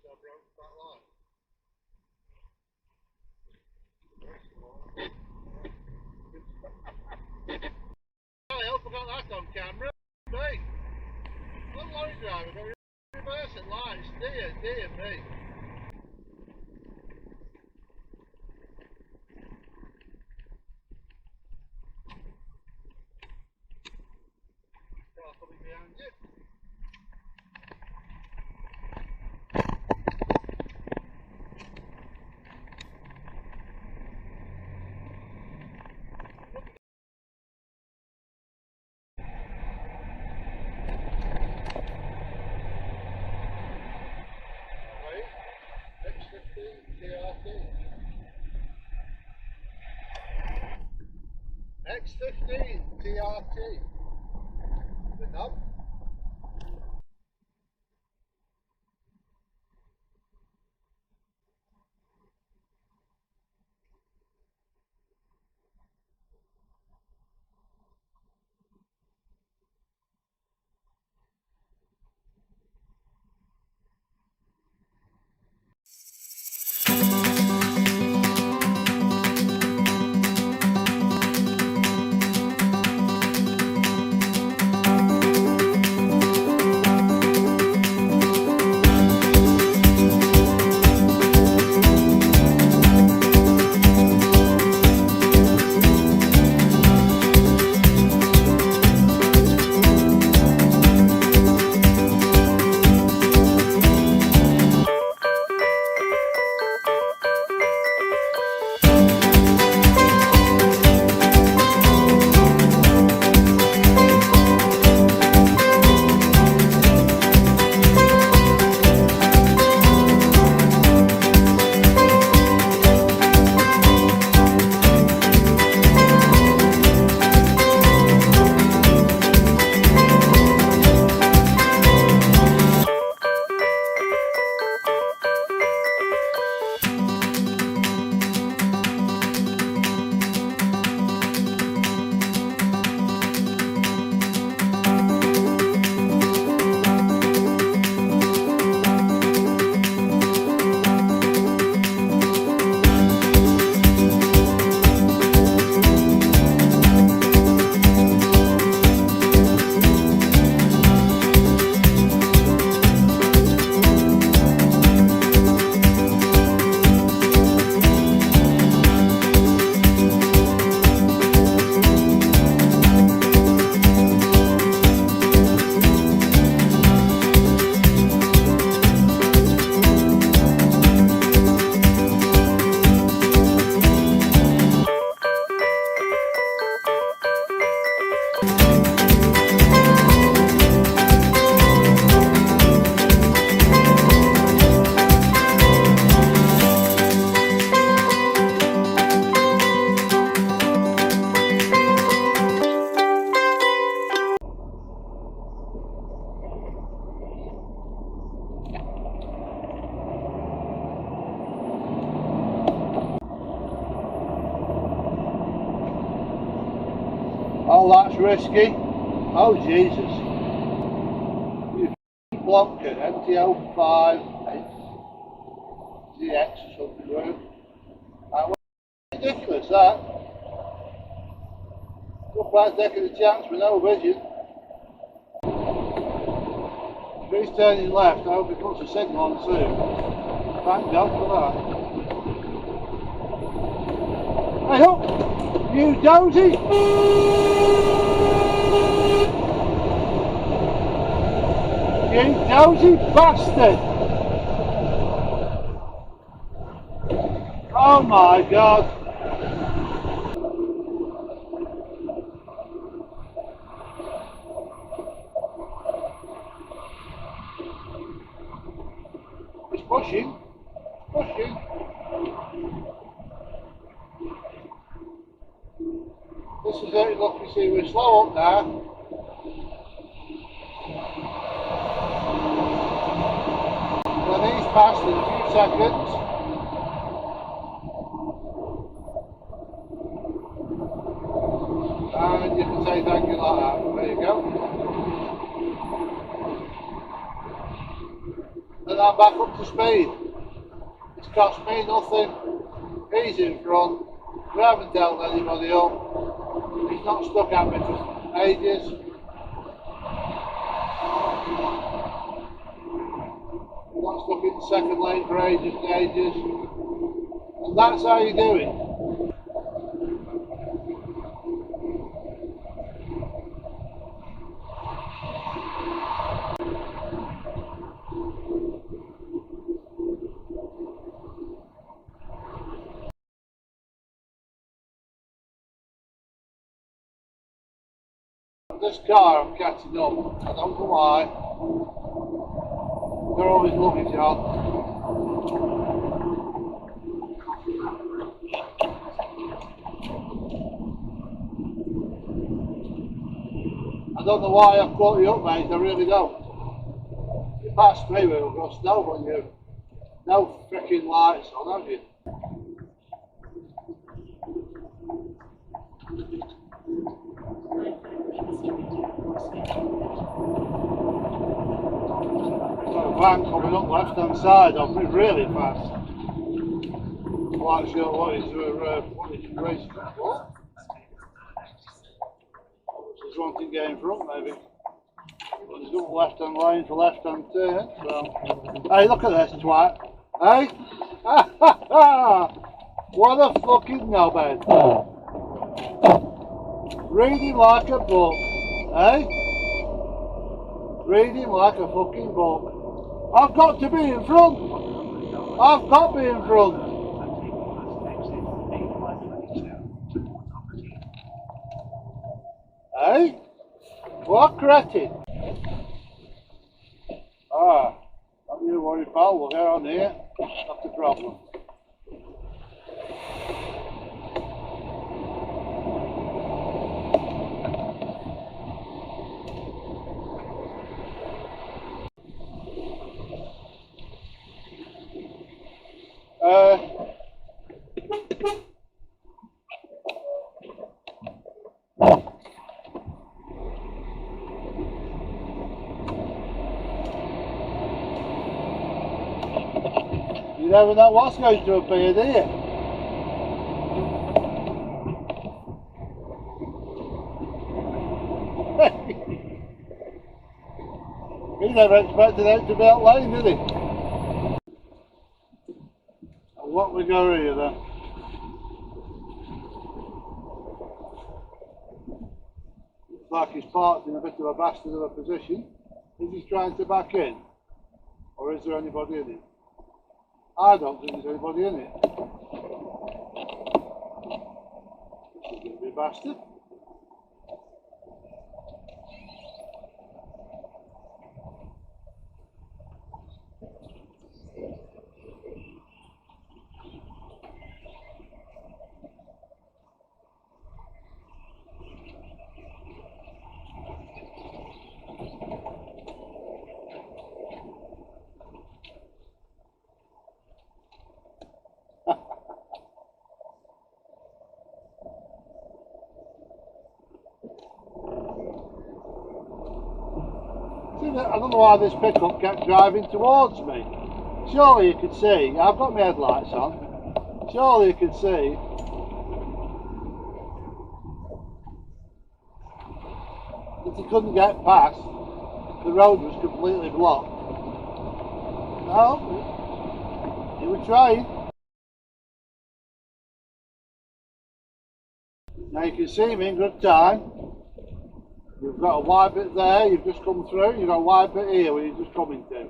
I hope I got that on camera. Me. What lorry driver got reverse at lights? Dear me. Car coming behind you. X15 TRT. The knob. Oh, that's risky. Oh, Jesus. You blocked it, MT-05 ZX or something, right? That was ridiculous, that. Good price taking a chance with no vision. If he's turning left, I hope he puts a signal on soon. Thank God for that. Hey up! You dozy! You dozy bastard! Oh my God! It's pushing. Pushing. This is it, look, you see we're slow up now. Then he's passed in a few seconds. And you can say thank you like that. There you go. And I'm back up to speed. It's cost me nothing. He's in front. We haven't dealt anybody up. He's not stuck at me for ages. Not stuck in the second lane for ages and ages. And that's how you do it. This car I'm catching up, I don't know why. They're always luggage on. I don't know why I've caught you up, mate, I really don't. You passed me with a snow, but you no freaking lights on, have you? Got a van coming up left hand side of me really fast. I'm quite sure what he's racing for. There's one thing getting in front maybe. But he's got left hand lane for left hand turn, so. Hey, look at this twat. Hey? Ha ha ha! What a fucking knobhead. Reading like a book. Hey? Reading like a fucking book. I've got to be in front. I've got to be in front. Hey? What cretin? Ah, don't you worry, pal, we'll get on here. That's the problem. You never know what's going to appear, do you? He never expected it to be out lane, did he? And what we got here then? Looks like he's parked in a bit of a bastard of a position. Is he trying to back in? Or is there anybody in it? I don't think there's anybody in it. This is going to be a bastard. I don't know why this pickup kept driving towards me. Surely you could see, I've got my headlights on, surely you could see that he couldn't get past, the road was completely blocked. No, he was trying. Now you can see me in good time. You've got a wide bit there, you've just come through, you've got a wide bit here where you're just coming to.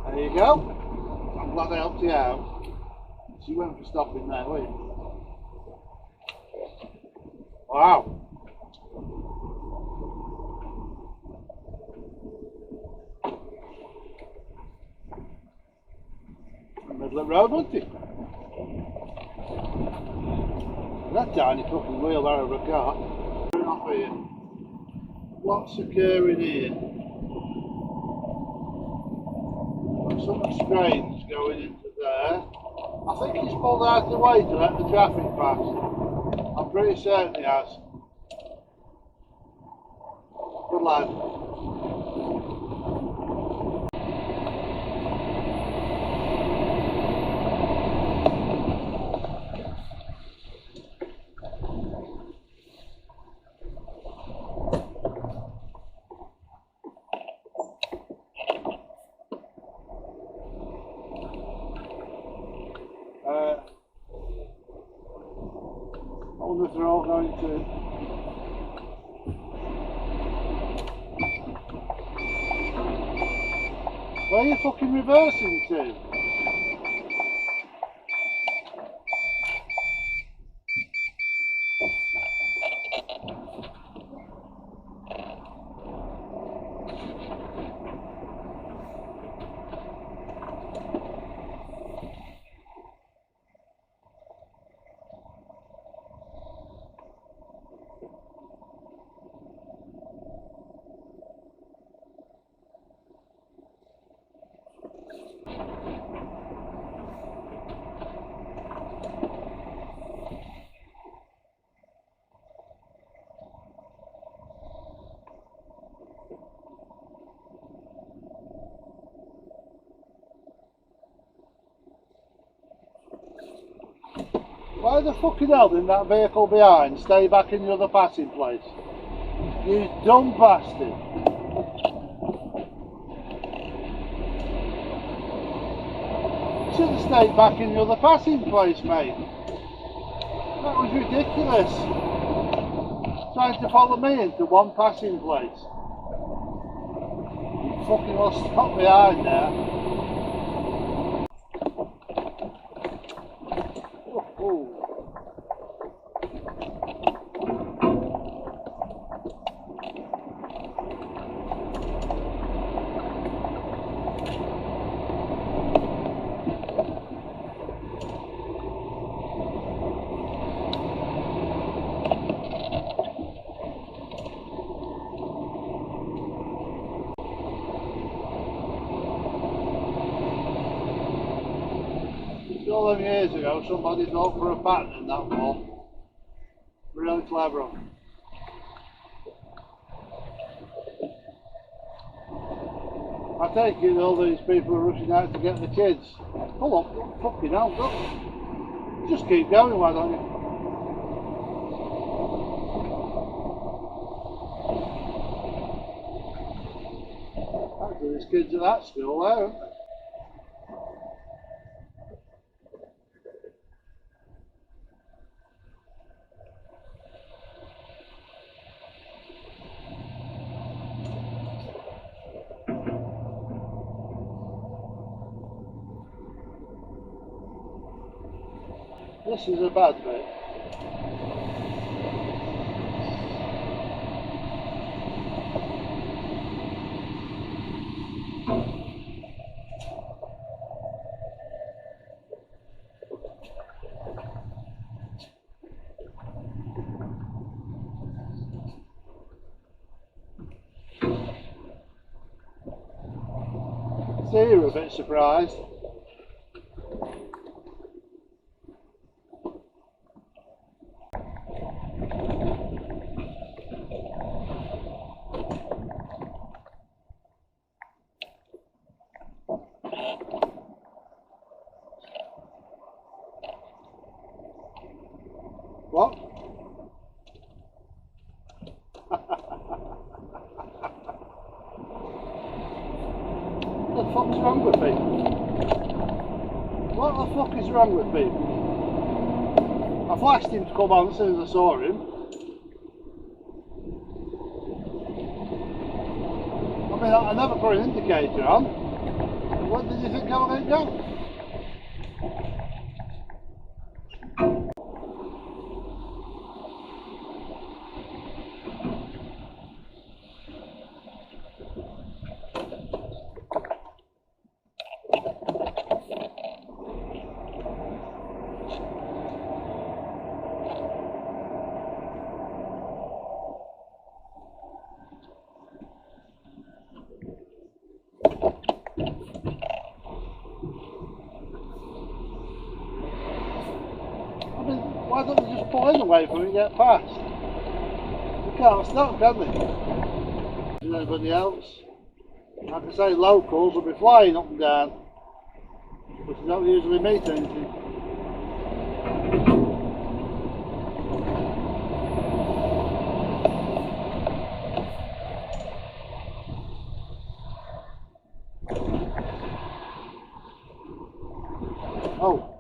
There you go. I'm glad I helped you out. So you went for stopping there, weren't you? Wow. Middle of the road, wasn't it? That tiny fucking wheelbarrow of a car. Off here. What's occurring here? Got something strange going into there. I think he's pulled out of the way to let the traffic pass. I'm pretty certain he has. Good lad. wonder if they're all going to. Where are you fucking reversing to? Why the fucking hell didn't that vehicle behind stay back in the other passing place? You dumb bastard. You should have stayed back in the other passing place, mate. That was ridiculous. Trying to follow me into one passing place. You fucking well stop behind there. All them years ago, somebody thought for a pattern in that wall. Really clever. I take it all these people are rushing out to get the kids. Hold on, fucking hell, look. Just keep going, why don't you? Actually, there's kids at that school there, aren't there? This is a bad bit. So you're a bit surprised. What? What the fuck's wrong with people? What the fuck is wrong with people? I flashed him to come on as soon as I saw him. I mean, I never put an indicator on. What did you think I was going to do? Why don't they just pull in away from it and get past? They can't stop, can they? Is anybody else? Like I say, locals will be flying up and down, but they don't usually meet anything. Oh.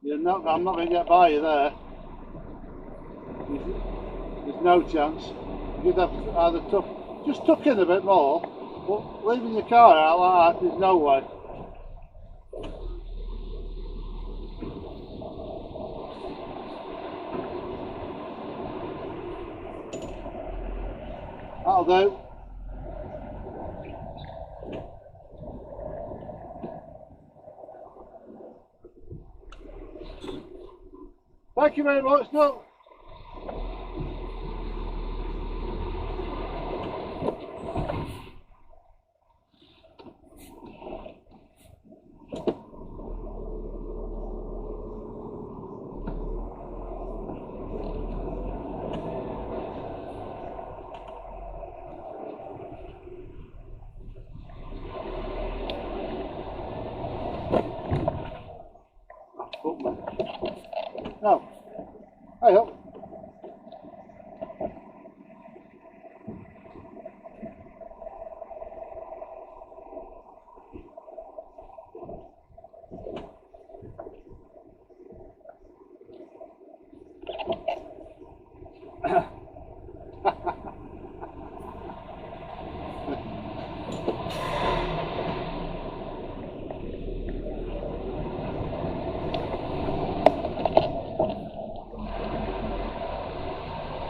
You're No, I'm not going to get by you there. There's no chance. You'd have to either just tuck in a bit more, but leaving your car out like that, there's no way. That'll do. Thank you very much. No. No. Hey up.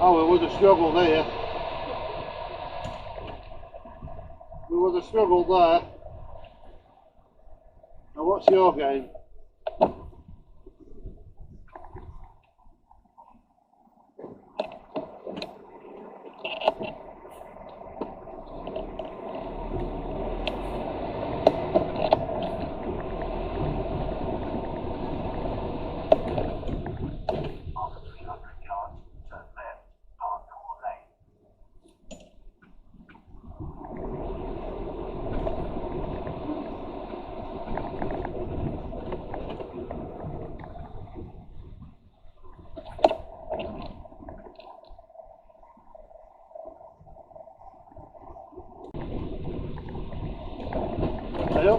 Oh, it was a struggle there. There was a struggle there. Now what's your game? Hello?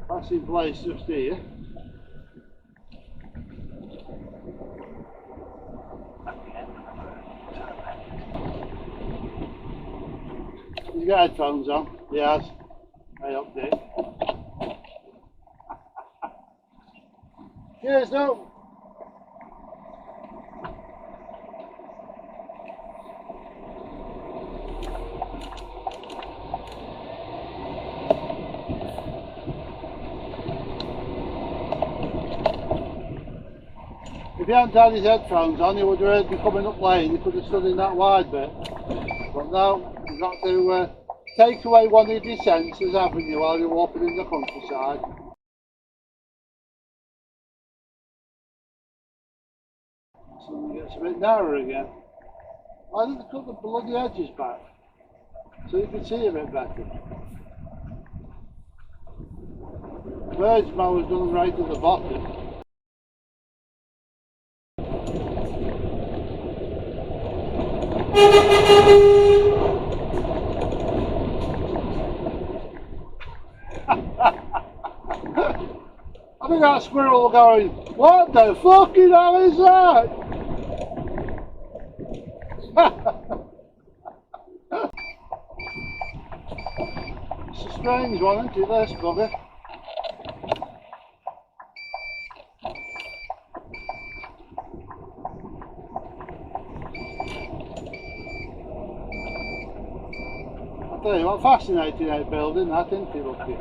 That's in place just here. He's got headphones on. He has. I update. Cheers, no. If he hadn't had his headphones on, he would have heard me coming up lane. He could have stood in that wide bit. But no, he's got to take away one of his sensors, haven't you, while you're walking in the countryside. So it gets a bit narrower again. Why did they cut the bloody edges back? So you can see a bit better. Bird's mower's done right at the bottom. I think that squirrel going, what the fucking hell is that? It's a strange one, isn't it, this bugger? I tell you what, fascinating out building that, isn't it, looking?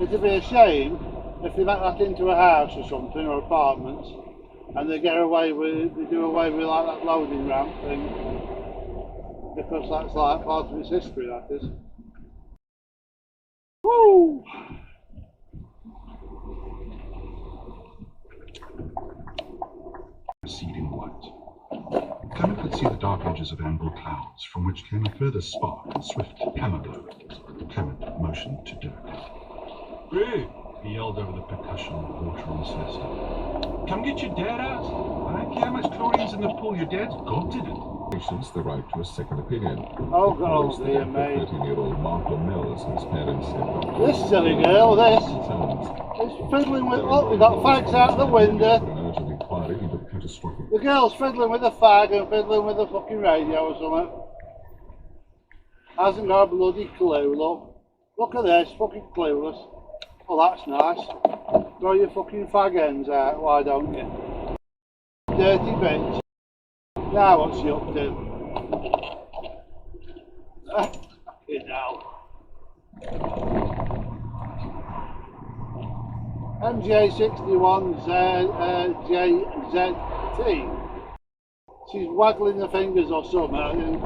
It'd be a shame if they make that into a house or something, or apartments, and they get away with, they do away with like that loading ramp thing. because that's like part of its history, that is. Woo! Receding light. Clement could see the dark edges of angled clouds, from which came a further spark and swift hammer blow. Clement motioned to Dirk. Hey! He yelled over the percussion of the water on Cessna. Come get your dad out! I don't care how much chlorine's in the pool, your dad's God did it. Patients the right to a second opinion. Oh, God, dear mate. 13-year-old Martha Mills, whose parents said, This silly girl, this. It's fiddling with, look, we've got fags out the window. The girl's fiddling with a fag and fiddling with a fucking radio or something. Hasn't got a bloody clue, look. Look at this, fucking clueless. Oh, that's nice. Throw your fucking fag ends out, why don't you? Dirty bitch. Now what's she up to? Fucking hell. MJ61JZT. She's waggling her fingers or something.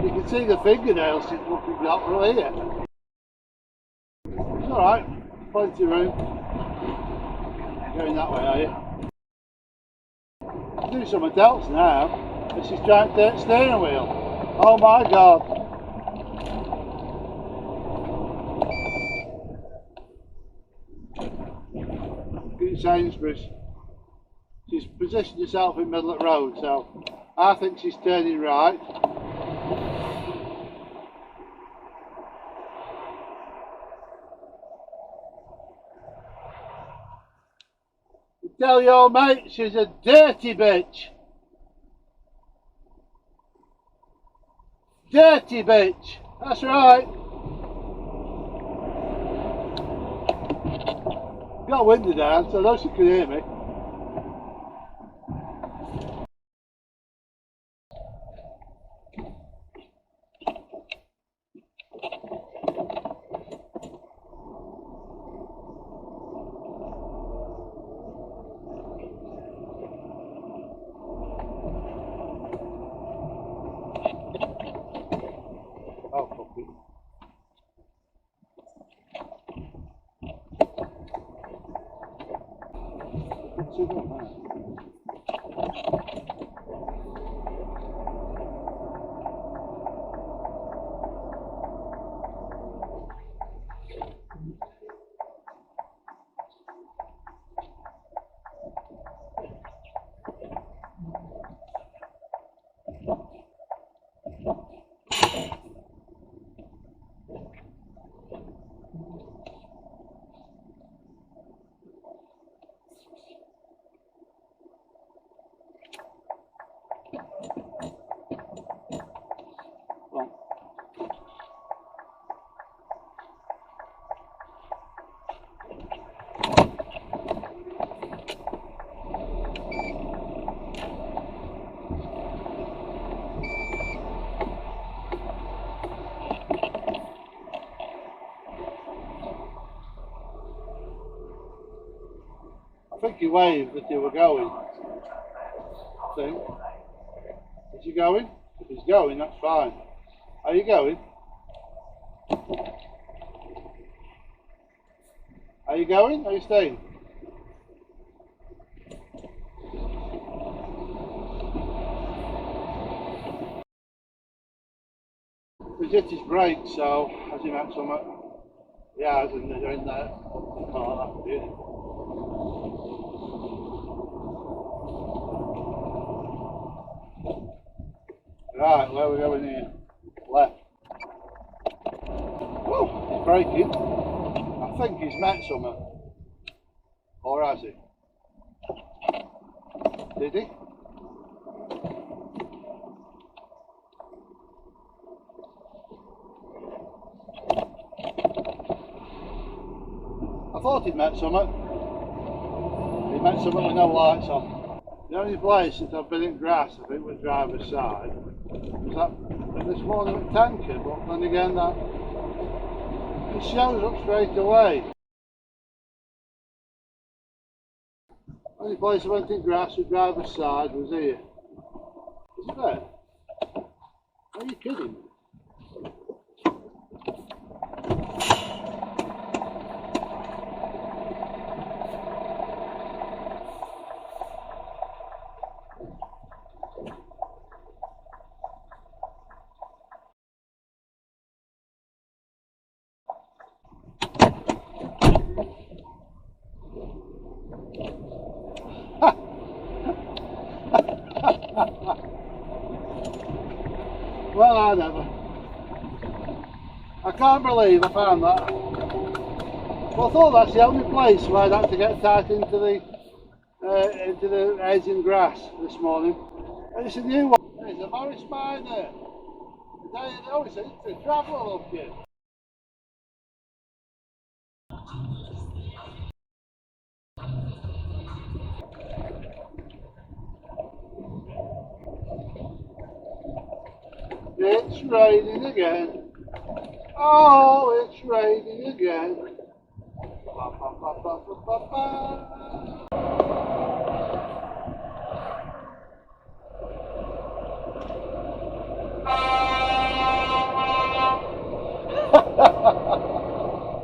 You can see the fingernails she's fucking got from here. It's alright, plenty of room. Going that way, are you? Do something else now. This is trying to turn steering wheel. Oh my God. Good Sainsbury's. She's positioned herself in the middle of the road, so I think she's turning right. Tell your mate she's a dirty bitch. Dirty bitch. That's right. Got a window down, so I know she can hear me. Oh, fuck it. I think he waved that you were going. I think. Is he going? If he's going, that's fine. Are you going? Are you going? Are you staying? He's hit his brakes, so has he met something? Yeah, as in they're in there. Oh, that's beautiful. Right, where are we going here? Left. Oh, he's braking. I think he's met something. Or has he? Did he? I thought he'd met something. He met something with no lights on. The only place that I've been in grass, I think, with driver's side, was that this morning with tanker, but then again that it shows up straight away. The only place I went in grass with driver's side was here. Isn't it? Are you kidding? Well, I never. I can't believe I found that. Well, I thought that's the only place where I'd have to get tight into the edge and grass this morning. And it's a new one. It's a very spider. Oh, it's a traveller looking. It's raining again. Oh, it's raining again. Ba, ba, ba, ba, ba, ba, ba.